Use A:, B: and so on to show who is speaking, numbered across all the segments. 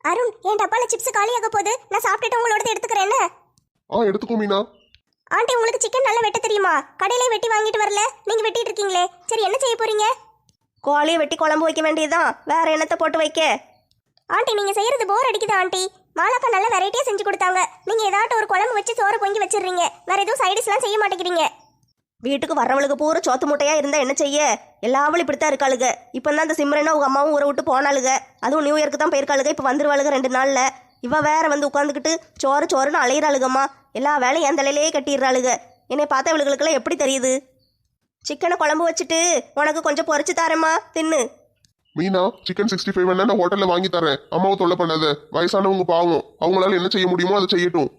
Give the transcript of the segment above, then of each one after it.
A: அருண், என் டப்பால சிப்ஸ் காலியாக போகுது. நான் சாப்பிட்டுட்டு உங்களோட எடுத்துக்கிறேன்னு.
B: எடுத்துக்கோ மீனா.
A: ஆண்டி, உங்களுக்கு சிக்கன் நல்லா வெட்ட தெரியுமா? கடையிலே வெட்டி வாங்கிட்டு வரல, நீங்க வெட்டிட்டு இருக்கீங்களே. சரி, என்ன செய்ய போறீங்க?
C: கோழியை வெட்டி குழம்பு வைக்க வேண்டியதுதான், வேற என்னத்தை போட்டு வைக்க?
A: ஆண்டி, நீங்க செய்யறது போர் அடிக்குது ஆண்டி. மாலாக்கா நல்ல வெரைட்டியா செஞ்சு கொடுத்தாங்க. நீங்க ஏதாட்டும் ஒரு குழம்பு வச்சு சோறு பொங்கி வச்சிடுறீங்க. வேற எதுவும் சைடிஷ்லாம் செய்ய மாட்டேங்கிறீங்க.
C: வீட்டுக்கு வரவளுக்கு பூரா சோத்து மூட்டையா இருந்தா என்ன செய்ய? எல்லாவளும் இப்படித்தான் இருக்காளுங்க. இப்போ தான் அந்த சிம்ரனா உங்க அம்மாவும் ஊரை விட்டு போனாளுங்க. அதுவும் நியூ இயர்க்கு தான் போயிருக்காளுங்க. இப்போ வந்துருவாளுங்க 2 நாள்ல. இவ வேற வந்து உட்காந்துக்கிட்டு சோறு சோறுன்னு அலையிறாளுகம்மா. எல்லா வேலையும் என் தலையிலேயே கட்டிடுறாளுங்க. என்னை பார்த்தா இவளுகளுக்கெல்லாம் எப்படி தெரியுது? சிக்கனை குழம்பு வச்சுட்டு உனக்கு கொஞ்சம் பொரிச்சு தாரேம்மா, தின்னு.
B: மீனா, சிக்கன் 65 வேணா நான் ஹோட்டல்ல வாங்கி தரேன். அம்மாவை தொல்லை பண்ணாத. வயசானவங்க பாவம், அவங்களால என்ன செய்ய முடியுமோ அதை செய்யட்டும்.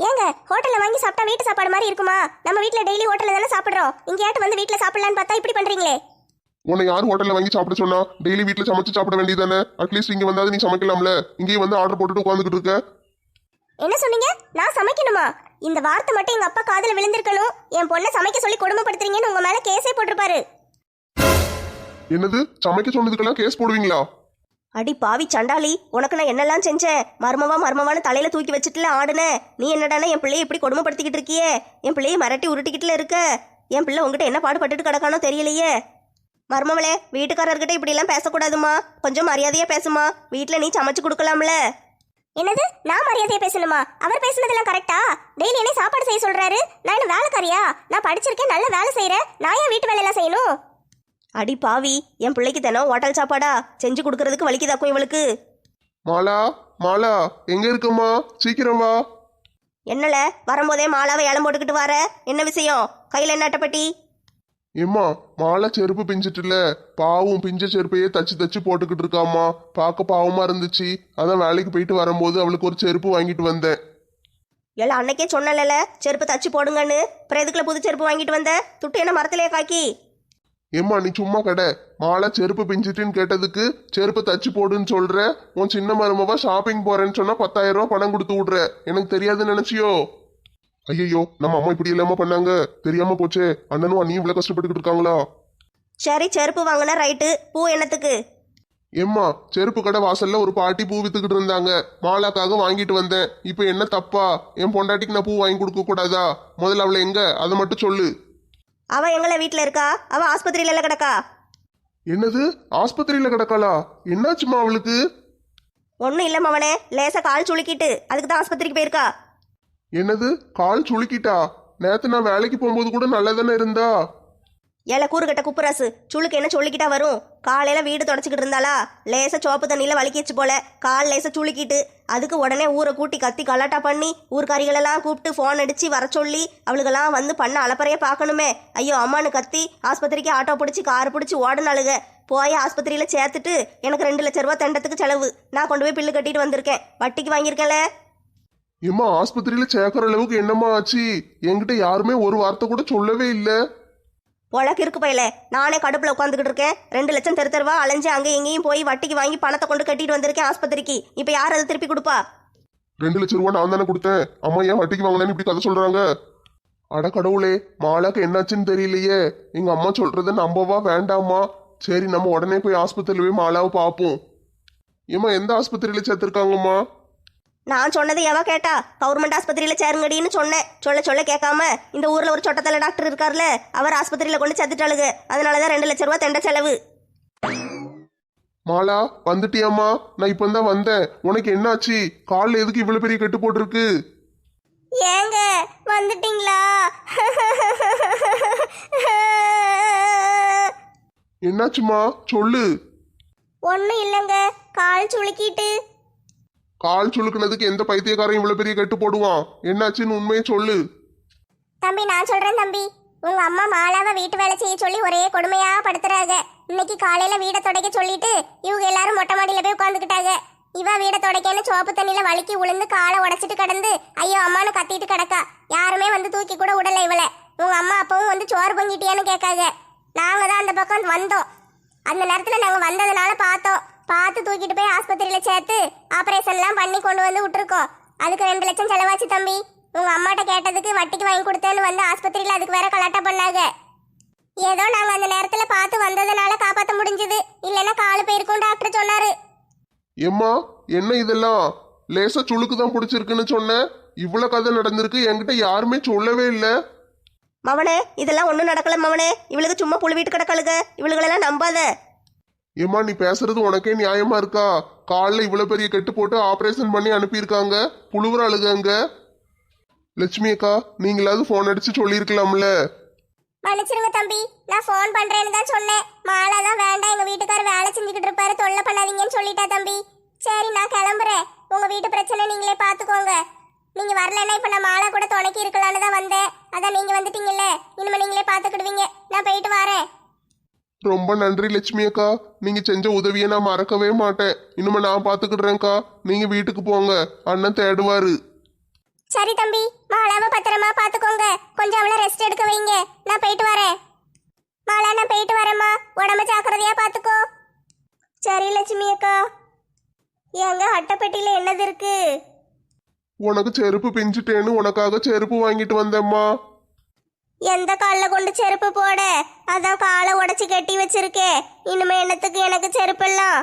A: ஏங்க, ஹோட்டல்ல வாங்கி சாப்பிட்டா வீட்டு சாப்பாடு மாதிரி இருக்குமா? நம்ம வீட்ல டெய்லி ஹோட்டல்ல தானே சாப்பிடுறோம். இங்கேயாட்டு வந்து வீட்ல சாப்பிடலான்னு பார்த்தா இப்படி பண்றீங்களே.
B: உன்னை யார் ஹோட்டல்ல வாங்கி சாப்பிட சொன்னா? டெய்லி வீட்டுல சமைச்சு சாப்பிட வேண்டியதானே? அட்லீஸ்ட் இங்க வந்தாது நீ சமைக்கலாம்ல. இங்கேயே வந்து ஆர்டர் போட்டுட்டு உட்காந்துக்கிட்டு இருக்க.
A: என்ன சொன்னீங்க? நான் சமைக்கணுமா? இந்த வார்த்தை மட்டும் எங்க அப்பா காதுல விழுந்திருக்கணும். என் பொண்ணை சமைக்க சொல்லி கொடுமைப்படுத்துறீங்கன்னு உங்க மேல கேஸே போட்டிருப்பாரு.
B: என்னது, சமைக்க சொன்னதுக்கெல்லாம் கேஸ் போடுவீங்களா?
C: அடி பாவி சண்டாளி, உனக்கு நான் என்னெல்லாம் செஞ்சேன்? மர்மவான்னு தலையில தூக்கி வச்சுட்டுல ஆடுன. நீ என்னடானா என் பிள்ளைய இப்படி கொடுமைப்படுத்திக்கிட்டு இருக்கியே. என் பிள்ளைய மிரட்டி உருட்டிக்கிட்டுல இருக்க. என் பிள்ளை உங்ககிட்ட என்ன பாடுபட்டுட்டு கிடக்கானோ தெரியலையே. மர்மவளே, வீட்டுக்காரர்கிட்ட இப்படி எல்லாம் பேசக்கூடாதுமா. கொஞ்சம் மரியாதையா பேசுமா. வீட்டுல நீ சமைச்சு கொடுக்கலாம்ல.
A: என்னது, நான் மரியாதையா பேசணுமா? அவர் பேசுனதெல்லாம் கரெக்டா? டெய்லி என்ன சாப்பாடு செய்ய சொல்றாரு. நான் என்ன வேலைக்காரியா? நான் படிச்சிருக்கேன், நல்ல வேலை செய்யறேன். நான் ஏன் வீட்டு வேலையெல்லாம் செய்யணும்?
C: அடி பாவி, என் பிள்ளைக்கு தினம் ஹோட்டல் சாப்பாடா செஞ்சு கொடுக்கறதுக்கு வலிக்குதாக்கும் இவளுக்கு.
B: மாலா, மாலா எங்க இருக்கம்மா? சீக்கிரம் வா.
C: என்னல வரும்போதே மாலாவை ஏலம் போட்டுக்கிட்டு வர? என்ன விஷயம்? கையில என்ன அட்டைப்பட்டி?
B: ஏம்மா, மாலா செருப்பு பிஞ்சிட்டுல, பாவம் பிஞ்ச செருப்பையே தச்சு தச்சு போட்டுக்கிட்டு இருக்காம்மா. பார்க்க பாவமா இருந்துச்சு. அதான் வேலைக்கு போயிட்டு வரும்போது அவளுக்கு ஒரு செருப்பு வாங்கிட்டு வந்தேன்.
C: எல்லாம் அன்னைக்கே சொன்னல செருப்பு தச்சு போடுங்கன்னு. அப்புறம் எதுக்குள்ள புது செருப்பு வாங்கிட்டு வந்த? துட்டு என்ன மரத்திலே காக்கி?
B: ஏம்மா, நீ சும்மா கடை. மாலா செருப்பு பிஞ்சிட்டுன்னு கேட்டதுக்கு செருப்பு தச்சு போடுன்னு சொல்ற. உன் சின்ன மருமவா ஷாப்பிங் போறேன்னு சொன்னா 10,000 ரூபாய் பணம் கொடுத்து விடுற. எனக்கு தெரியாதுன்னு நினைச்சியோ? ஐயோ, நம்ம அம்மா இப்படி இல்லாம பண்ணாங்க. தெரியாம போச்சே. அண்ணனும் அண்ணியும் இவ்வளவு கஷ்டப்பட்டுக்கிட்டு இருக்காங்களா?
C: சரி, செருப்பு வாங்கினா ரைட்டு. பூ என்னத்துக்கு?
B: ஏம்மா, செருப்பு கடை வாசல்ல ஒரு பாட்டி பூ வித்துக்கிட்டு இருந்தாங்க. மாலாக்காக வாங்கிட்டு வந்தேன். இப்ப என்ன தப்பா? என் பொண்டாட்டிக்கு நான் பூ வாங்கி கொடுக்க கூடாதா? முதல்ல அவளை எங்க, அதை மட்டும் சொல்லு.
C: அவ எங்கள வீட்டுல இருக்கா? அவ ஆஸ்பத்திரியில கிடக்கா.
B: என்னது, ஆஸ்பத்திரியில கிடக்காளா? என்னாச்சுமா அவளுக்கு?
C: ஒன்னும் இல்ல மவனே, லேசா கால் சுளுக்கிட்டு அதுக்கு தான் ஆஸ்பத்திரிக்கு போயிருக்கா.
B: என்னது, கால் சுளுக்கிட்டா? நேத்து நான் வேலைக்கு போகும்போது கூட நல்லா தானே இருந்தா.
C: ஏல கூறுகட்ட குப்புராசு, சுளுக்கு என்ன சொல்லிக்கிட்டா வரும்? காலையில வீடு தொடச்சிக்கிட்டு இருந்தாளா, லேசா சோப்பு தண்ணியில வலிக்கிச்சு போல. கால் லேசா சுளுக்கிட்டு அதுக்கு உடனே ஊரை கூட்டி கத்தி கலாட்டா பண்ணி ஊர்க்காரிகளெல்லாம் கூப்பிட்டு ஃபோன் அடிச்சு வர சொல்லி அவளுக்கெல்லாம் வந்து பண்ண அலப்பறைய பார்க்கணுமே. ஐயோ அம்மானு கத்தி ஆஸ்பத்திரிக்கு ஆட்டோ பிடிச்சி கார் பிடிச்சி ஓடுனாளுக. போய் ஆஸ்பத்திரியில சேர்த்துட்டு எனக்கு 2 லட்சம் ரூபாய் தண்டத்துக்கு செலவு. நான் கொண்டு போய் பில்லு கட்டிட்டு வந்திருக்கேன். வட்டிக்கு வாங்கியிருக்கேன்ல.
B: ஏம்மா, ஆஸ்பத்திரியில சேர்க்கிற அளவுக்கு என்னம்மா ஆச்சு? என்கிட்ட யாருமே ஒரு வார்த்தை கூட சொல்லவே இல்லை.
C: உனக்கு இருக்கு பையல, நானே கடுப்புல உட்காந்துக்கிட்டு இருக்கேன். 2 லட்சம் தெருவா அலைஞ்சு அங்கே எங்கேயும் போய் வட்டிக்கு வாங்கி பணத்தை கொண்டு கட்டிட்டு வந்திருக்கேன் ஆஸ்பத்திரிக்கு. இப்ப யார் அதை திருப்பி கொடுப்பா?
B: 2 லட்சம் ரூபாய் நான் தானே கொடுத்தேன். அம்மா ஏன் வட்டிக்கு வாங்கினேன்னு இப்படி கதை சொல்றாங்க? அட கடவுளே, மாலாக்கு என்னாச்சுன்னு தெரியலையே. எங்க அம்மா சொல்றத நம்பவா வேண்டாமா? சரி, நம்ம உடனே போய் ஆஸ்பத்திரியில போய் மாலாவை பார்ப்போம். ஏம்மா, எந்த ஆஸ்பத்திரியில சேர்த்திருக்காங்கம்மா?
C: நான் சொன்னது எவ கேட்டா? கவர்மெண்ட் ஆஸ்பத்திரியில சேருங்கடின்னு சொன்னேன். சொல்ல கேட்காம இந்த ஊர்ல ஒரு சொட்டத்தலை டாக்டர் இருக்கார்ல, அவர் ஆஸ்பத்திரியில கொண்டு சேர்த்துட்டாளுங்க. அதனாலதான் 2 லட்சம் ரூபாய் தண்ட செலவு.
B: மாலா, வந்துட்டியாம்மா? நான் இப்ப தான் வந்தேன். உனக்கு என்னாச்சு? காலில் எதுக்கு இவ்வளவு பெரிய கட்டு போட்டிருக்கு?
A: ஏங்க, வந்துட்டீங்களா?
B: என்னாச்சுமா, சொல்லு.
A: ஒன்னும் இல்லைங்க, கால் சுளுக்கிட்டு.
B: கால் சுளுக்குனதுக்கு எந்த பைத்தியக்காரன் இவ்வளவு பெரிய கட்டு போடுவான்? என்னாச்சுன்னு உண்மையை சொல்லு.
A: தம்பி, நான் சொல்றேன் தம்பி. உங்க அம்மா மாலாவை வீட்டு வேலை செய்ய சொல்லி ஒரே கொடுமையா படுத்துறாங்க. இன்னைக்கு காலையில வீடை துடைக்க சொல்லிட்டு இவங்க எல்லாரும் மொட்டை மாடியில போய் உட்காந்துக்கிட்டாங்க. இவ வீடை துடைக்கன்னு சோப்பு தண்ணியில வலிக்கி உளுந்து காலை உடைச்சிட்டு கிடந்து ஐயோ அம்மானு கத்திட்டு கிடக்கா. யாருமே வந்து தூக்கி கூட விடல இவளை. உங்க அம்மா அப்பவும் வந்து சோறு பொங்கிட்டியான்னு கேட்காங்க. நாங்க தான் அந்த பக்கம் வந்தோம். அந்த நேரத்துல நாங்க வந்ததுனால பார்த்து தூக்கிட்டு போய் ஆஸ்பத்திரியில சேர்த்து ஆபரேஷன்லாம் பண்ணி கொண்டு வந்து விட்டுருக்கோம். அதுக்கு 2 லட்சம் செலவாச்சு தம்பி. உங்க அம்மாட்ட கேட்டதுக்கு வட்டிக்கு வாங்கி கொடுத்தேன்னு வந்து ஆஸ்பத்திரியில அதுக்கு வேற கலாட்டா பண்ணாங்க. ஏதோ நாங்க அந்த நேரத்துல பார்த்து வந்ததுனால காப்பாற்ற முடிஞ்சது. இல்லைன்னா காலு போயிருக்கும் டாக்டர் சொன்னாரு.
B: ஏம்மா என்ன இதெல்லாம்? லேசா சுளுக்கு தான் பிடிச்சிருக்குன்னு சொன்னேன். இவ்வளவு கதை நடந்திருக்கு, என்கிட்ட யாருமே சொல்லவே இல்லை.
C: மவனே இதெல்லாம் ஒன்றும் நடக்கல மவனே. இவளுக்கு சும்மா புழுவிட்டு கிடக்கலுங்க. இவளுகளெல்லாம் நம்பாத.
B: ஏம்மா நீ பேசுறது உனக்கே நியாயமா இருக்கா? காலில் இவ்வளவு பெரிய கெட்டு போட்டு ஆபரேஷன் பண்ணி அனுப்பியிருக்காங்க, புழுவுற அழுகாங்க. லட்சுமி அக்கா, நீங்களாவது போன் அடிச்சு சொல்லியிருக்கலாம்ல.
A: மன்னிச்சிருங்க தம்பி, நான் ஃபோன் பண்றேன்னு தான் சொன்னேன். மாலா தான் வேண்டாம், எங்க வீட்டுக்காரர் வேலை செஞ்சுக்கிட்டு இருப்பாரு, தொல்லை பண்ணாதீங்கன்னு சொல்லிட்டா தம்பி. சரி நான் கிளம்புறேன். உங்க வீட்டு பிரச்சனை நீங்களே பாத்துக்கோங்க. நீங்க வரலன்னா இப்ப நான் மாலா கூட துணைக்கி இருக்கலான்னு தான் வந்தேன். அதான் நீங்க வந்துட்டீங்கல்ல, இனிமே நீங்களே பாத்துக்கிடுவீங்க. நான் போயிட்டு வரேன்.
B: ரொம்ப நன்றி லட்சுமி அக்கா, நீங்க செஞ்ச உதவியை நான் மறக்கவே மாட்டேன். இனிமே நான் பாத்துக்கிடுறேன்க்கா. நீங்க வீட்டுக்கு போங்க, அண்ணன் தேடுவாரு.
A: சரி தம்பி, மாலாவை பத்திரமா பாத்துக்கோங்க. கொஞ்சம் அவளை ரெஸ்ட் எடுக்க வைங்க. நான் போயிட்டு வரேன். மாலா நான் போயிட்டு வரேம்மா, உடம்ப ஜாக்கிரதையா பாத்துக்கோ. சரி லட்சுமி அக்கா. எங்க அட்டைப்பெட்டியில என்னது இருக்கு?
B: உனக்கு செருப்பு பிஞ்சிட்டேன்னு உனக்காக செருப்பு வாங்கிட்டு வந்தேம்மா.
A: எந்த காலில் கொண்டு செருப்பு போட? அதான் காலை உடைச்சி கட்டி வச்சிருக்கே. இனிமே என்னத்துக்கு எனக்கு செருப்பெல்லாம்?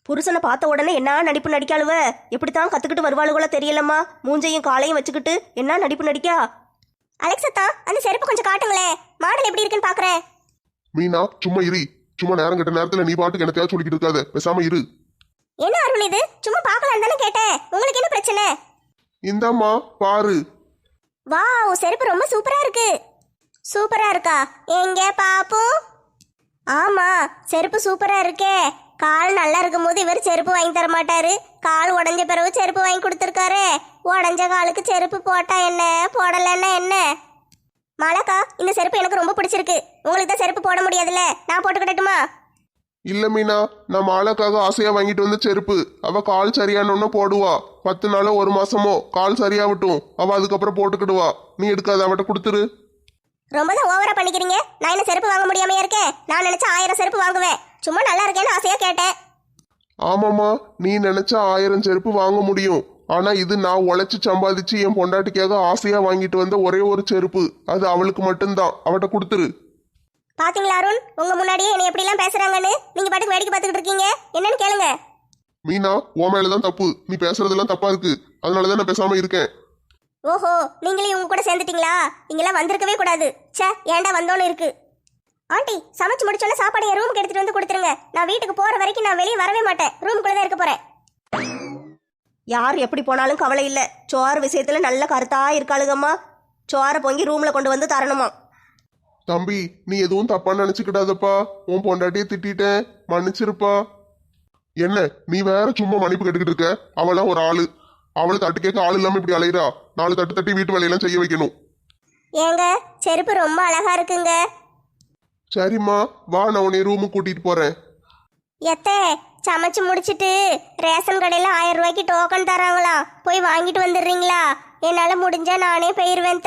C: புருஷனை பார்த்த உடனே என்ன நடிப்பு நடிக்காளுவ? எப்படித்தான் கத்துக்கிட்டு வருவாளுகளோ தெரியலம்மா. மூஞ்சையும் காலையும் வச்சுக்கிட்டு என்ன நடிப்பு நடிக்கா?
A: அலெக்சத்தா, அந்த செருப்பு கொஞ்சம் காட்டுங்களேன். மாடல் எப்படி இருக்குன்னு பாக்குறேன்.
B: மீனா சும்மா இரு. சும்மா நேரம் கெட்ட நேரத்துல நீ பாட்டுக்கு என்னத்தையாவது சொல்லிக்கிட்டு இருக்காத, பேசாம இரு.
A: என்ன அருள் இது? சும்மா பார்க்கலாம் தானே கேட்டேன். உங்களுக்கு என்ன பிரச்சனை?
B: இந்தாம்மா பாரு.
A: வாவ், செருப்பு ரொம்ப சூப்பரா இருக்கு. சூப்பரா இருக்கா? எங்க பாப்போம். ஆமா, செருப்பு சூப்பரா இருக்கே. கால் நல்லா இருக்கும் போது இவர் செருப்பு வாங்கி தர மாட்டாரு. கால் உடஞ்ச பிறகு செருப்பு வாங்கி கொடுத்துருக்காரு. உடஞ்ச காலுக்கு செருப்பு போட்டா என்ன, போடலன்னா என்ன? மாலாக்கா, இந்த செருப்பு எனக்கு ரொம்ப பிடிச்சிருக்கு. உங்களுக்கு தான் செருப்பு போட முடியாதுல்ல, நான் போட்டுக்கிடட்டுமா?
B: இல்ல மீனா, நான் மாலாக்காக ஆசையா வாங்கிட்டு வந்த செருப்பு. அவ கால் சரியானோன்னு போடுவா. 10 நாளோ 1 மாசமோ கால் சரியாகட்டும், அவ அதுக்கப்புறம் போட்டுக்கிடுவா. நீ எடுக்காத, அவட்ட கொடுத்துரு.
A: ரொம்ப தான் ஓவரா பண்ணிக்கிறீங்க. நான் என்ன செருப்பு வாங்க முடியாமையா இருக்கேன்? நான் நினைச்சா 1000 செருப்பு வாங்குவேன். சும்மா நல்லா இருக்கேன்னு ஆசையா கேட்டேன்.
B: ஆமாம்மா, நீ நினைச்சா 1000 செருப்பு வாங்க முடியும். ஆனா இது நான் உழைச்சு சம்பாதிச்சு என் பொண்டாட்டிக்காக ஆசையா வாங்கிட்டு வந்த ஒரே ஒரு செருப்பு. அது அவளுக்கு மட்டும்தான். அவட்ட கொடுத்துரு.
A: பாத்தீங்களா அருண், உங்க முன்னாடியே என்னை எப்படி எல்லாம் பேசுறாங்கன்னு? நீங்க பாட்டுக்கு வேடிக்கை பார்த்துக்கிட்டு இருக்கீங்க. என்னன்னு கேளுங்க.
B: மீனா, உன் மேலதான் தப்பு. நீ பேசுறதெல்லாம் தப்பா இருக்கு. அதனாலதான் நான் பேசாம இருக்கேன்.
A: ஓஹோ, நீங்களே இவங்க கூட சேர்ந்துட்டீங்களா? இங்கெல்லாம் வந்திருக்கவே கூடாது. ச்சே, ஏன்டா வந்தோன்னு இருக்கு. ஆண்டி, சமைச்சு முடிச்சோன்னா சாப்பாடு என் ரூமுக்கு எடுத்துட்டு வந்து கொடுத்துருங்க. நான் வீட்டுக்கு போற வரைக்கும் நான் வெளியே வரவே மாட்டேன். ரூமுக்குள்ள தான் இருக்க போறேன்.
C: யார் எப்படி போனாலும் கவலை இல்லை. சோறு விஷயத்துல நல்ல கருத்தா இருக்காளுகம்மா. சோறை பொங்கி ரூம்ல கொண்டு வந்து தரணுமா?
B: தம்பி, நீ எதுவும் தப்பா நினைச்சுக்கிடாதப்பா. உன் பொண்டாட்டியை திட்டிட்டேன், மன்னிச்சிருப்பா. என்ன நீ வேற சும்மா மன்னிப்பு கேட்டுக்கிட்டு இருக்க? அவளாம் ஒரு ஆளு. அவளை தட்டு கேட்க ஆள் இல்லாம இப்படி அலையிறா. 4 தட்டு தட்டி வீட்டு வேலையெல்லாம் செய்ய வைக்கணும்.
A: ஏங்க, செருப்பு ரொம்ப அழகா இருக்குங்க.
B: சரிம்மா, வா, நான் உன்னை ரூமுக்கு கூட்டிட்டு போறேன்.
A: எத்தே, சமைச்சு முடிச்சிட்டு ரேஷன் கடையில் 1000 ரூபாய்க்கு டோக்கன் தராங்களா? போய் வாங்கிட்டு வந்துடுறீங்களா? என்னால் முடிஞ்சா நானே போயிடுவேன்.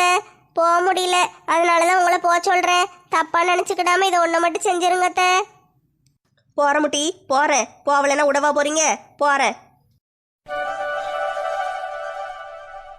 A: போக முடியல, அதனால தான் உங்களை போக சொல்கிறேன். தப்பாக நினச்சிக்கிடாம இதை ஒன்று மட்டும் செஞ்சிருங்க.
C: போற முட்டி போறேன். போவலைன்னா உடவா போறீங்க? போறேன்.